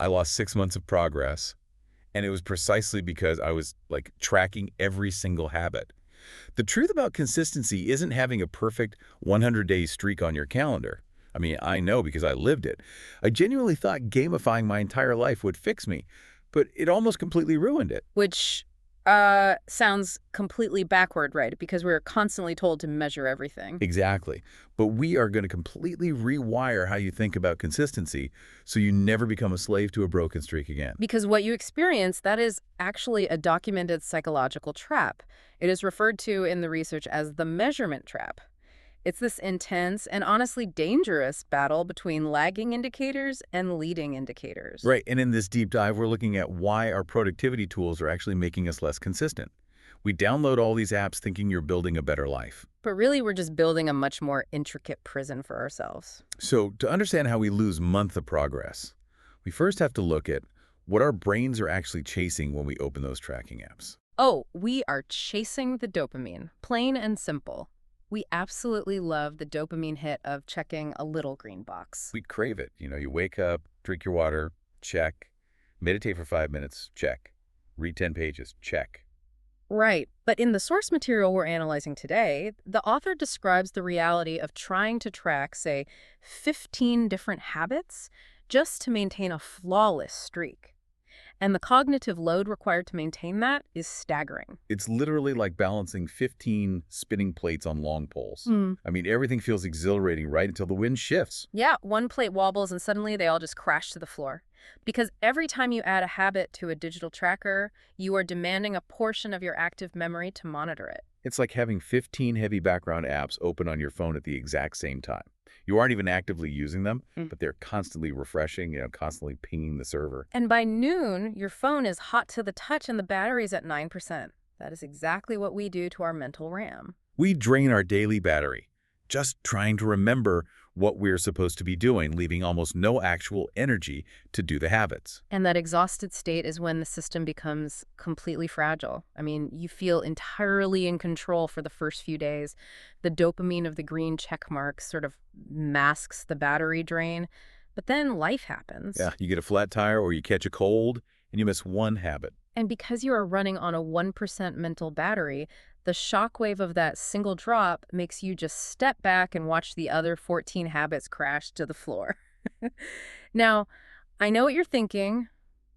I lost 6 months of progress, and it was precisely because I was, like, tracking every single habit. The truth about consistency isn't having a perfect 100-day streak on your calendar. I mean, I know because I lived it. I genuinely thought gamifying my entire life would fix me, but it almost completely ruined it. Which sounds completely backward, right? Because we're constantly told to measure everything. Exactly. But we are going to completely rewire how you think about consistency so you never become a slave to a broken streak again. Because what you experience, that is actually a documented psychological trap. It is referred to in the research as the measurement trap. It's this intense and honestly dangerous battle between lagging indicators and leading indicators. Right, and in this deep dive, we're looking at why our productivity tools are actually making us less consistent. We download all these apps thinking you're building a better life. But really, we're just building a much more intricate prison for ourselves. So to understand how we lose months of progress, we first have to look at what our brains are actually chasing when we open those tracking apps. Oh, we are chasing the dopamine, plain and simple. We absolutely love the dopamine hit of checking a little green box. We crave it. You wake up, drink your water, check. Meditate for 5 minutes, check. Read 10 pages, check. Right. But in the source material we're analyzing today, the author describes the reality of trying to track, say, 15 different habits just to maintain a flawless streak. And the cognitive load required to maintain that is staggering. It's literally like balancing 15 spinning plates on long poles. I mean, everything feels exhilarating right until the wind shifts. Yeah, one plate wobbles and suddenly they all just crash to the floor. Because every time you add a habit to a digital tracker, you are demanding a portion of your active memory to monitor it. It's like having 15 heavy background apps open on your phone at the exact same time. You aren't even actively using them, but they're constantly refreshing, constantly pinging the server. And by noon, your phone is hot to the touch and the battery's at 9%. That is exactly what we do to our mental RAM. We drain our daily battery, just trying to remember what we're supposed to be doing, leaving almost no actual energy to do the habits. And that exhausted state is when the system becomes completely fragile. I mean, you feel entirely in control for the first few days. The dopamine of the green check mark sort of masks the battery drain. But then life happens. Yeah, you get a flat tire or you catch a cold and you miss one habit. And because you are running on a 1% mental battery, the shockwave of that single drop makes you just step back and watch the other 14 habits crash to the floor. Now, I know what you're thinking,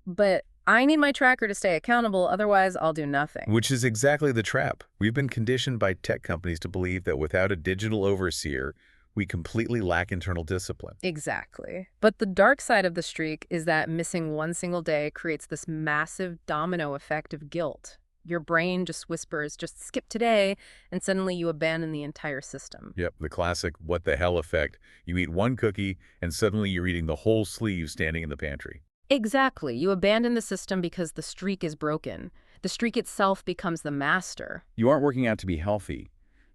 but I need my tracker to stay accountable, otherwise I'll do nothing. Which is exactly the trap. We've been conditioned by tech companies to believe that without a digital overseer, we completely lack internal discipline. Exactly. But the dark side of the streak is that missing one single day creates this massive domino effect of guilt. Your brain just whispers, just skip today, and suddenly you abandon the entire system. Yep, the classic what the hell effect. You eat one cookie, and suddenly you're eating the whole sleeve standing in the pantry. Exactly. You abandon the system because the streak is broken. The streak itself becomes the master. You aren't working out to be healthy.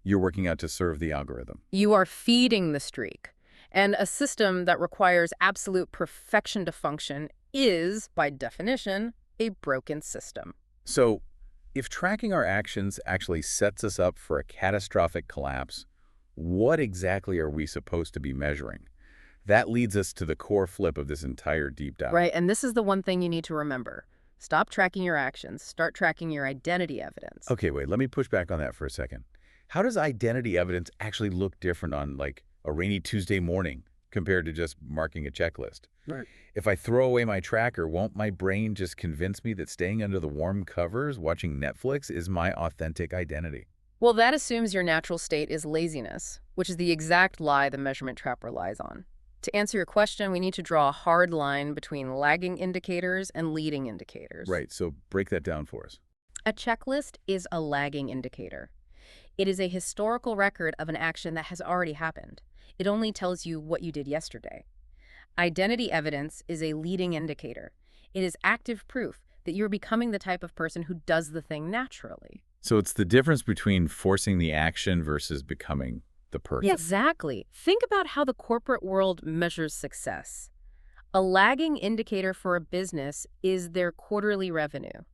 You're working out to serve the algorithm. You are feeding the streak. And a system that requires absolute perfection to function is, by definition, a broken system. So, if tracking our actions actually sets us up for a catastrophic collapse, what exactly are we supposed to be measuring? That leads us to the core flip of this entire deep dive. Right, and this is the one thing you need to remember. Stop tracking your actions. Start tracking your identity evidence. Okay, wait, let me push back on that for a second. How does identity evidence actually look different on, like, a rainy Tuesday morning compared to just marking a checklist? Right. If I throw away my tracker, won't my brain just convince me that staying under the warm covers, watching Netflix, is my authentic identity? Well, that assumes your natural state is laziness, which is the exact lie the measurement trap relies on. To answer your question, we need to draw a hard line between lagging indicators and leading indicators. Right, so break that down for us. A checklist is a lagging indicator. It is a historical record of an action that has already happened. It only tells you what you did yesterday. Identity evidence is a leading indicator. It is active proof that you're becoming the type of person who does the thing naturally. So it's the difference between forcing the action versus becoming the person. Exactly. Think about how the corporate world measures success. A lagging indicator for a business is their quarterly revenue.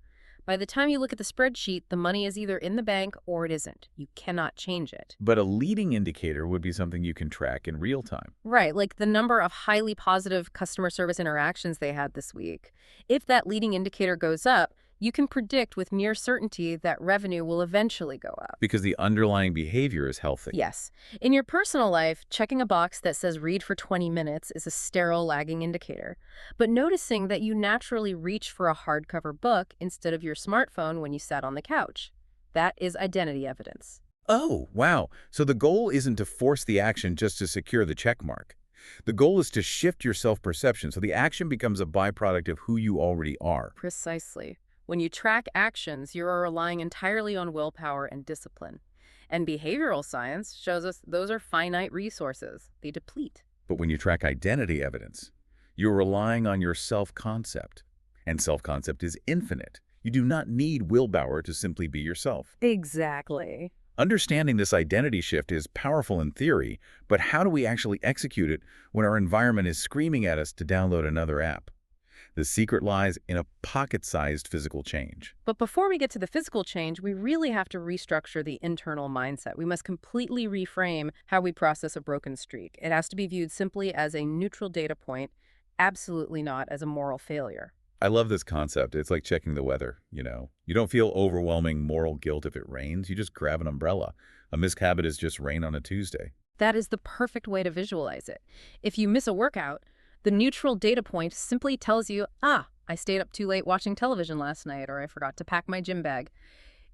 By the time you look at the spreadsheet, the money is either in the bank or it isn't. You cannot change it. But a leading indicator would be something you can track in real time. Right, like the number of highly positive customer service interactions they had this week. If that leading indicator goes up, you can predict with near certainty that revenue will eventually go up. Because the underlying behavior is healthy. Yes. In your personal life, checking a box that says read for 20 minutes is a sterile lagging indicator. But noticing that you naturally reach for a hardcover book instead of your smartphone when you sat on the couch, that is identity evidence. Oh, wow. So the goal isn't to force the action just to secure the check mark. The goal is to shift your self-perception so the action becomes a byproduct of who you already are. Precisely. When you track actions, you are relying entirely on willpower and discipline. And behavioral science shows us those are finite resources. They deplete. But when you track identity evidence, you're relying on your self-concept. And self-concept is infinite. You do not need willpower to simply be yourself. Exactly. Understanding this identity shift is powerful in theory, but how do we actually execute it when our environment is screaming at us to download another app? The secret lies in a pocket-sized physical change. But before we get to the physical change, we really have to restructure the internal mindset. We must completely reframe how we process a broken streak. It has to be viewed simply as a neutral data point, absolutely not as a moral failure. I love this concept. It's like checking the weather, you know. You don't feel overwhelming moral guilt if it rains. You just grab an umbrella. A missed habit is just rain on a Tuesday. That is the perfect way to visualize it. If you miss a workout, the neutral data point simply tells you, I stayed up too late watching television last night, or I forgot to pack my gym bag.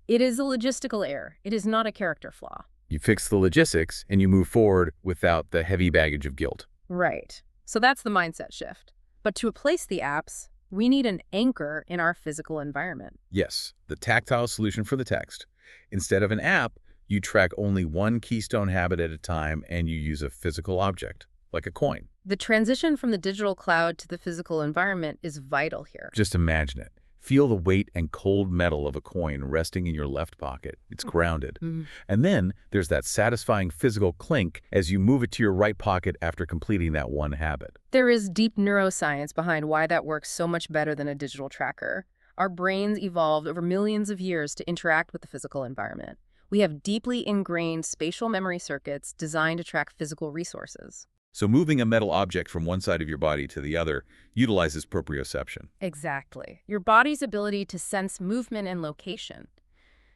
It is a logistical error. It is not a character flaw. You fix the logistics and you move forward without the heavy baggage of guilt. Right. So that's the mindset shift. But to replace the apps, we need an anchor in our physical environment. Yes, the tactile solution for the text. Instead of an app, you track only one keystone habit at a time and you use a physical object, like a coin. The transition from the digital cloud to the physical environment is vital here. Just imagine it. Feel the weight and cold metal of a coin resting in your left pocket. It's grounded. And then there's that satisfying physical clink as you move it to your right pocket after completing that one habit. There is deep neuroscience behind why that works so much better than a digital tracker. Our brains evolved over millions of years to interact with the physical environment. We have deeply ingrained spatial memory circuits designed to track physical resources. So moving a metal object from one side of your body to the other utilizes proprioception. Exactly. Your body's ability to sense movement and location.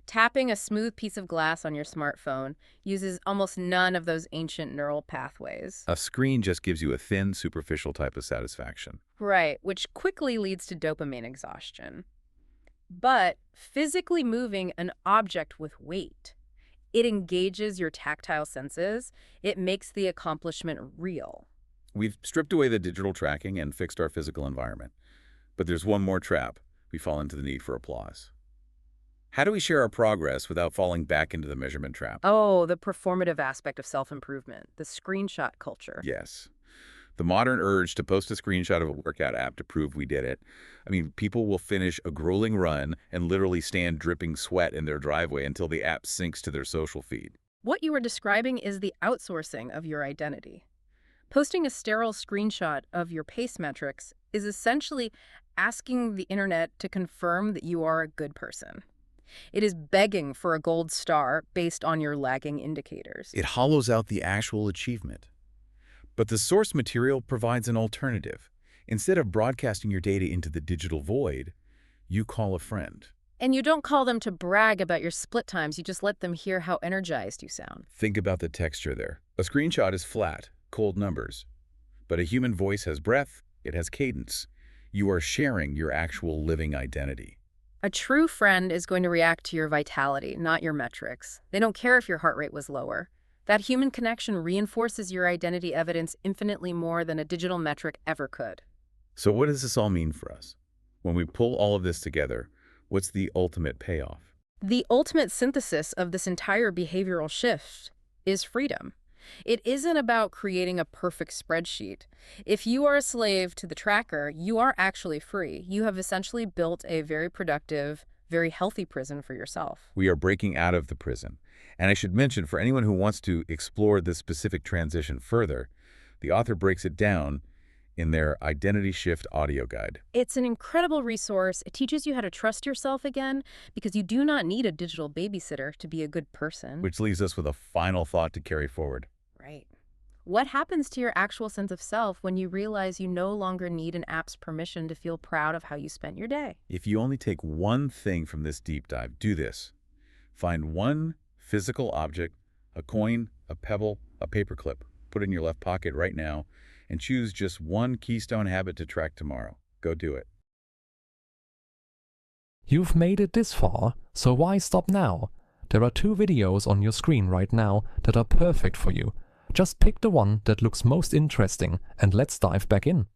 Tapping a smooth piece of glass on your smartphone uses almost none of those ancient neural pathways. A screen just gives you a thin, superficial type of satisfaction. Right, which quickly leads to dopamine exhaustion. But physically moving an object with weight, it engages your tactile senses. It makes the accomplishment real. We've stripped away the digital tracking and fixed our physical environment. But there's one more trap. We fall into the need for applause. How do we share our progress without falling back into the measurement trap? Oh, the performative aspect of self-improvement, the screenshot culture. Yes. The modern urge to post a screenshot of a workout app to prove we did it. I mean, people will finish a grueling run and literally stand dripping sweat in their driveway until the app syncs to their social feed. What you are describing is the outsourcing of your identity. Posting a sterile screenshot of your pace metrics is essentially asking the internet to confirm that you are a good person. It is begging for a gold star based on your lagging indicators. It hollows out the actual achievement. But the source material provides an alternative. Instead of broadcasting your data into the digital void, you call a friend. And you don't call them to brag about your split times, you just let them hear how energized you sound. Think about the texture there. A screenshot is flat, cold numbers. But a human voice has breath, it has cadence. You are sharing your actual living identity. A true friend is going to react to your vitality, not your metrics. They don't care if your heart rate was lower. That human connection reinforces your identity evidence infinitely more than a digital metric ever could. So what does this all mean for us? When we pull all of this together, what's the ultimate payoff? The ultimate synthesis of this entire behavioral shift is freedom. It isn't about creating a perfect spreadsheet. If you are a slave to the tracker, you are actually free. You have essentially built a very productive, very healthy prison for yourself. We are breaking out of the prison. And I should mention, for anyone who wants to explore this specific transition further, the author breaks it down in their Identity Shift audio guide, It's an incredible resource. It teaches you how to trust yourself again because you do not need a digital babysitter to be a good person. which leaves us with a final thought to carry forward. Right. What happens to your actual sense of self when you realize you no longer need an app's permission to feel proud of how you spent your day? If you only take one thing from this deep dive, do this. Find one physical object, a coin, a pebble, a paperclip, put it in your left pocket right now, and choose just one keystone habit to track tomorrow. Go do it. You've made it this far, so why stop now? There are 2 videos on your screen right now that are perfect for you. Just pick the one that looks most interesting and let's dive back in.